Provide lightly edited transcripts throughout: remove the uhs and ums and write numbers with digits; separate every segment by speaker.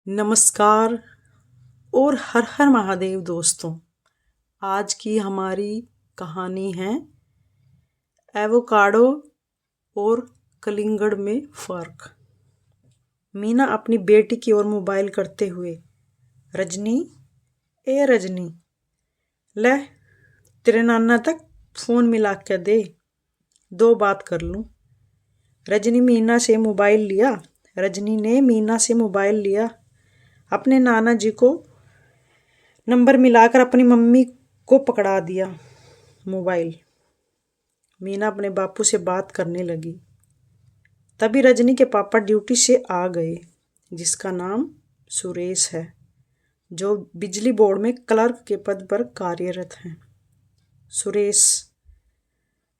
Speaker 1: नमस्कार और हर हर महादेव दोस्तों। आज की हमारी कहानी है एवोकाडो और कलिंगड़ में फ़र्क। मीना अपनी बेटी की ओर मोबाइल करते हुए, रजनी, ए रजनी, ले तेरे नाना तक फ़ोन मिला के दे, दो बात कर लूँ। रजनी ने मीना से मोबाइल लिया, अपने नाना जी को नंबर मिलाकर अपनी मम्मी को पकड़ा दिया मोबाइल। मीना अपने बापू से बात करने लगी। तभी रजनी के पापा ड्यूटी से आ गए, जिसका नाम सुरेश है, जो बिजली बोर्ड में क्लर्क के पद पर कार्यरत हैं। सुरेश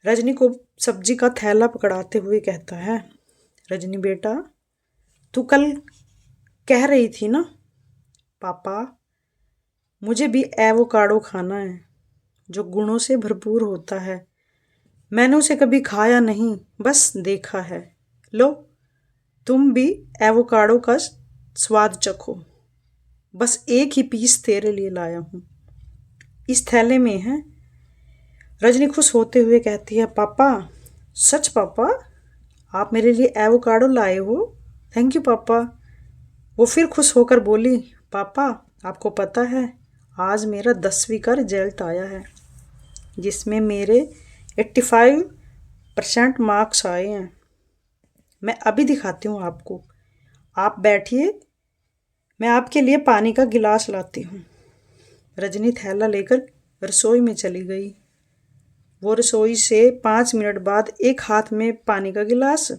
Speaker 1: रजनी को सब्जी का थैला पकड़ाते हुए कहता है, रजनी बेटा, तू कल कह रही थी ना, पापा मुझे भी एवोकाडो खाना है, जो गुणों से भरपूर होता है। मैंने उसे कभी खाया नहीं, बस देखा है। लो, तुम भी एवोकाडो का स्वाद चखो। बस एक ही पीस तेरे लिए लाया हूँ, इस थैले में है। रजनी खुश होते हुए कहती है, पापा, सच पापा, आप मेरे लिए एवोकाडो लाए हो? थैंक यू पापा। वो फिर खुश होकर बोली, पापा आपको पता है, आज मेरा 10वीं का रिजल्ट आया है, जिसमें मेरे 85% मार्क्स आए हैं। मैं अभी दिखाती हूँ आपको, आप बैठिए, मैं आपके लिए पानी का गिलास लाती हूँ। रजनी थैला लेकर रसोई में चली गई। वो रसोई से 5 मिनट बाद एक हाथ में पानी का गिलास,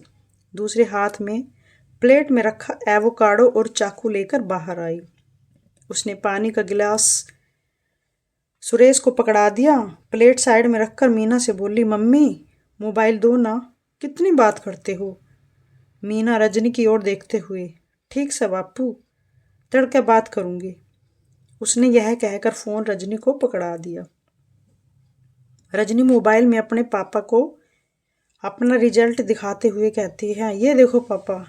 Speaker 1: दूसरे हाथ में प्लेट में रखा एवोकाडो और चाकू लेकर बाहर आई। उसने पानी का गिलास सुरेश को पकड़ा दिया। प्लेट साइड में रखकर मीना से बोली, मम्मी मोबाइल दो ना, कितनी बात करते हो? मीना रजनी की ओर देखते हुए, ठीक से बापू, तड़के बात करूँगी। उसने यह कहकर फ़ोन रजनी को पकड़ा दिया। रजनी मोबाइल में अपने पापा को अपना रिजल्ट दिखाते हुए कहती है, ये देखो पापा।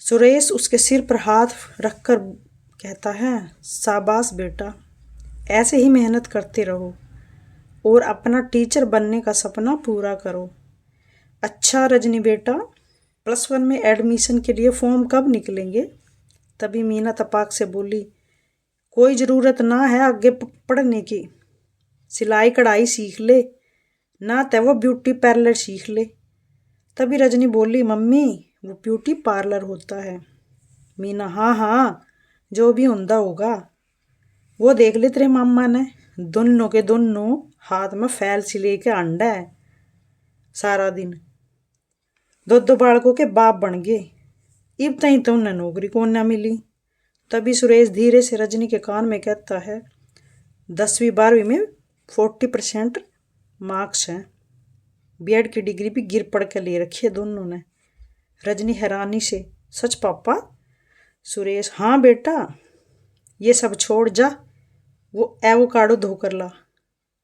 Speaker 1: सुरेश उसके सिर पर हाथ रखकर कहता है, शाबाश बेटा, ऐसे ही मेहनत करते रहो और अपना टीचर बनने का सपना पूरा करो। अच्छा रजनी बेटा, +1 में एडमिशन के लिए फॉर्म कब निकलेंगे? तभी मीना तपाक से बोली, कोई ज़रूरत ना है आगे पढ़ने की, सिलाई कढ़ाई सीख ले, ना तो वो ब्यूटी पार्लर सीख ले। तभी रजनी बोली, मम्मी वो ब्यूटी पार्लर होता है। मीना, हाँ हाँ, जो भी होंदा होगा, वो देख ले तेरे मामा ने, दोनों के दोनों हाथ में फैल सी लेके अंडा है, सारा दिन दो बालकों के बाप बन गए। इब तई तो उन्हें नौकरी कौन ना मिली। तभी सुरेश धीरे से रजनी के कान में कहता है, 10वीं 12वीं में 40% मार्क्स हैं। बीएड की डिग्री भी गिर पड़ के ले रखी है दोनों ने। रजनी हैरानी से, सच पापा? सुरेश, हाँ बेटा, ये सब छोड़ जा, वो एवोकाडो धोकर ला,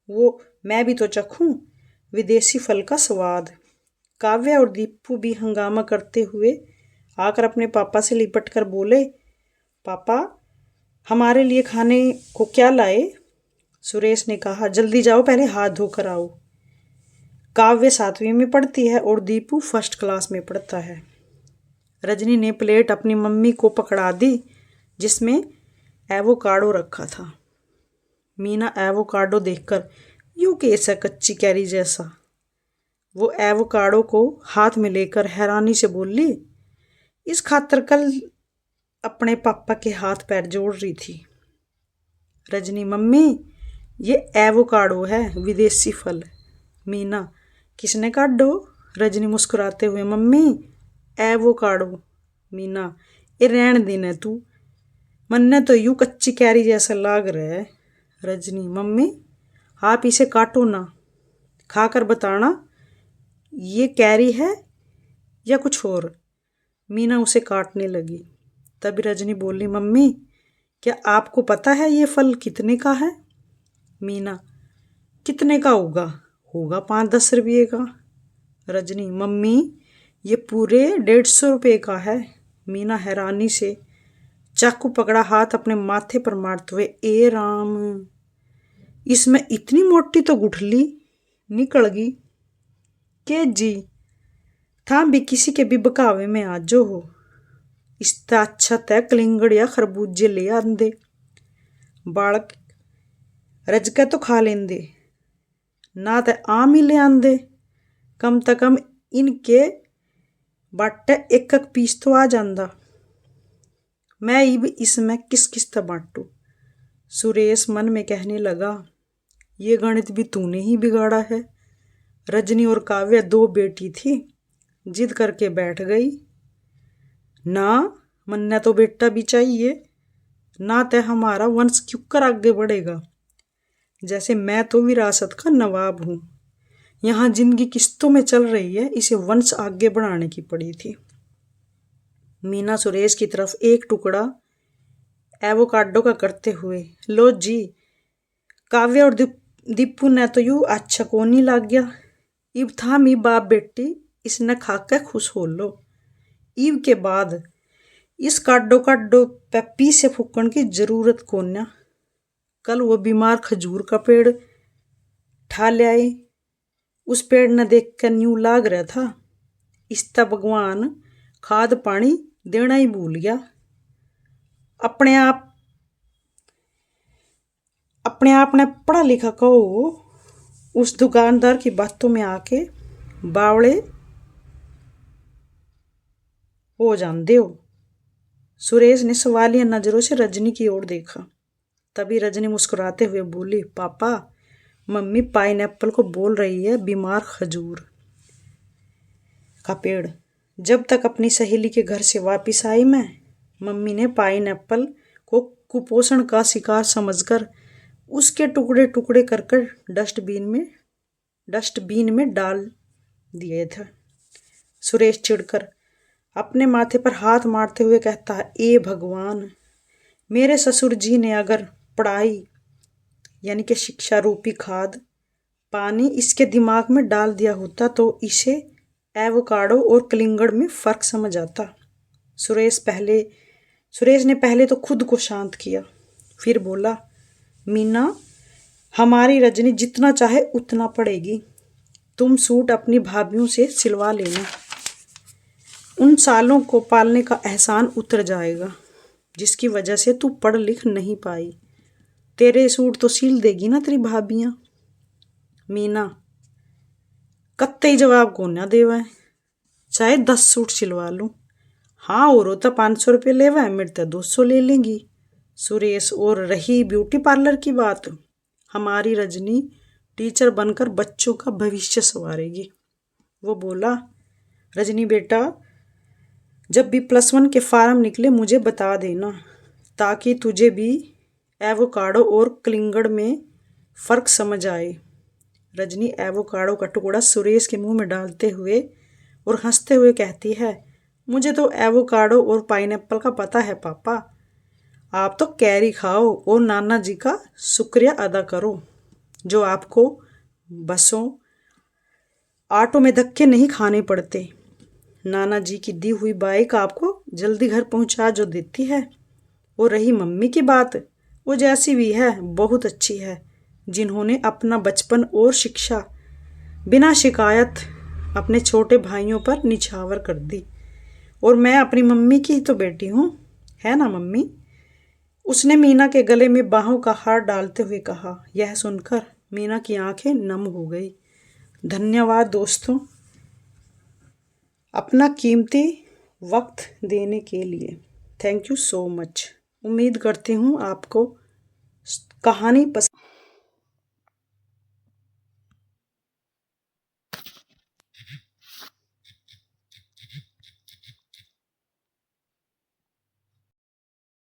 Speaker 1: वो मैं भी तो चखूं विदेशी फल का स्वाद। काव्या और दीपू भी हंगामा करते हुए आकर अपने पापा से लिपट कर बोले, पापा हमारे लिए खाने को क्या लाए? सुरेश ने कहा, जल्दी जाओ, पहले हाथ धोकर आओ। काव्य 7वीं में पढ़ती है और दीपू 1st क्लास में पढ़ता है। रजनी ने प्लेट अपनी मम्मी को पकड़ा दी, जिसमें एवोकाडो रखा था। मीना एवोकाडो देखकर यूं कैसा कच्ची कैरी जैसा, वो एवोकाडो को हाथ में लेकर हैरानी से बोली, इस खातर कल अपने पापा के हाथ पैर जोड़ रही थी। रजनी, मम्मी ये एवोकाडो है, विदेशी फल। मीना, किसने काटो? रजनी मुस्कुराते हुए, मम्मी एवोकाडो। मीना, ये रहन देना तू, मन्ने तो यूं कच्ची कैरी जैसा लाग रहा है। रजनी, मम्मी आप इसे काटो ना, खाकर बताना ये कैरी है या कुछ और। मीना उसे काटने लगी। तभी रजनी बोली, मम्मी क्या आपको पता है ये फल कितने का है? मीना, कितने का होगा? होगा 5-10 रुपये का। रजनी, मम्मी ये पूरे 150 रुपये का है। मीना हैरानी से, चाकू पकड़ा हाथ अपने माथे पर मारते हुए, ए राम, इसमें इतनी मोटी तो गुठली निकल गई के जी, था भी किसी के भी बकावे में आजो हो। इससे अच्छा तय कलिंगड़ या खरबूजे ले आंदे, बालक रज के तो खा लेंदे, ना तो आम ही ले आंदे, कम से कम इनके बाटे एक एक पीस तो आ जांदा। मैं इब इसमें किस किस तरह बांटू। सुरेश मन में कहने लगा, ये गणित भी तूने ही बिगाड़ा है। रजनी और काव्या दो बेटी थी, जिद करके बैठ गई। ना मन्ना तो बेटा भी चाहिए, ना तो हमारा वंश क्यों कर आगे बढ़ेगा। जैसे मैं तो विरासत का नवाब हूँ, यहाँ जिंदगी किस्तों में चल रही है, इसे वंश आगे बढ़ाने की पड़ी थी। मीना सुरेश की तरफ एक टुकड़ा एवोकाडो का करते हुए, लो जी, काव्या और दीपू ने तो यूं अच्छा को नहीं लाग गया। इब था मी बाप बेटी इसने खाकर खुश हो लो। इब के बाद इस काडो काडो पे पी से फूकन की जरूरत कोन्या। कल वो बीमार खजूर का पेड़ ठा ले आए, उस पेड़ ने देख कर न्यू लाग रहा था, इसता भगवान खाद पानी देना ही भूल गया। अपने आप ने पढ़ा लिखा कहो, उस दुकानदार की बातों में आके बावड़े हो जाते हो। सुरेश ने सवालिया नजरों से रजनी की ओर देखा। तभी रजनी मुस्कुराते हुए बोली, पापा, मम्मी पाइनएप्पल को बोल रही है बीमार खजूर का पेड़। जब तक अपनी सहेली के घर से वापस आई मैं, मम्मी ने पाइनएप्पल को कुपोषण का शिकार समझकर उसके टुकड़े टुकड़े कर कर डस्टबिन में डाल दिए थे। सुरेश चिढ़कर अपने माथे पर हाथ मारते हुए कहता है, ए भगवान, मेरे ससुर जी ने अगर पढ़ाई यानी कि शिक्षा रूपी खाद पानी इसके दिमाग में डाल दिया होता तो इसे एवोकाडो और कलिंगड़ में फर्क समझ आता। सुरेश ने पहले तो खुद को शांत किया, फिर बोला, मीना, हमारी रजनी जितना चाहे उतना पढ़ेगी, तुम सूट अपनी भाभीयों से सिलवा लेना, उन सालों को पालने का एहसान उतर जाएगा जिसकी वजह से तू पढ़ लिख नहीं पाई। तेरे सूट तो सिल देगी ना तेरी भाभियाँ। मीना कत्ते जवाब को ना देवा, चाहे 10 सूट सिलवा लूँ। हाँ, और तो 500 रुपये लेवा, मेरे तो 200 ले लेंगी। सुरेश, और रही ब्यूटी पार्लर की बात, हमारी रजनी टीचर बनकर बच्चों का भविष्य संवारेगी। वो बोला, रजनी बेटा, जब भी +1 के फार्म निकले मुझे बता देना, ताकि तुझे भी एवोकाडो और कलिंगड़ में फ़र्क समझ आए। रजनी एवोकाडो का टुकड़ा सुरेश के मुंह में डालते हुए और हंसते हुए कहती है, मुझे तो एवोकाडो और पाइनएप्पल का पता है पापा, आप तो कैरी खाओ और नाना जी का शुक्रिया अदा करो जो आपको बसों ऑटो में धक्के नहीं खाने पड़ते। नाना जी की दी हुई बाइक आपको जल्दी घर पहुंचा जो देती है। और रही मम्मी की बात, वो जैसी भी है बहुत अच्छी है, जिन्होंने अपना बचपन और शिक्षा बिना शिकायत अपने छोटे भाइयों पर निछावर कर दी। और मैं अपनी मम्मी की तो बेटी हूँ, है ना मम्मी? उसने मीना के गले में बाहों का हार डालते हुए कहा। यह सुनकर मीना की आंखें नम हो गई। धन्यवाद दोस्तों, अपना कीमती वक्त देने के लिए। Thank you so much. उम्मीद करती हूँ आपको कहानी पसंद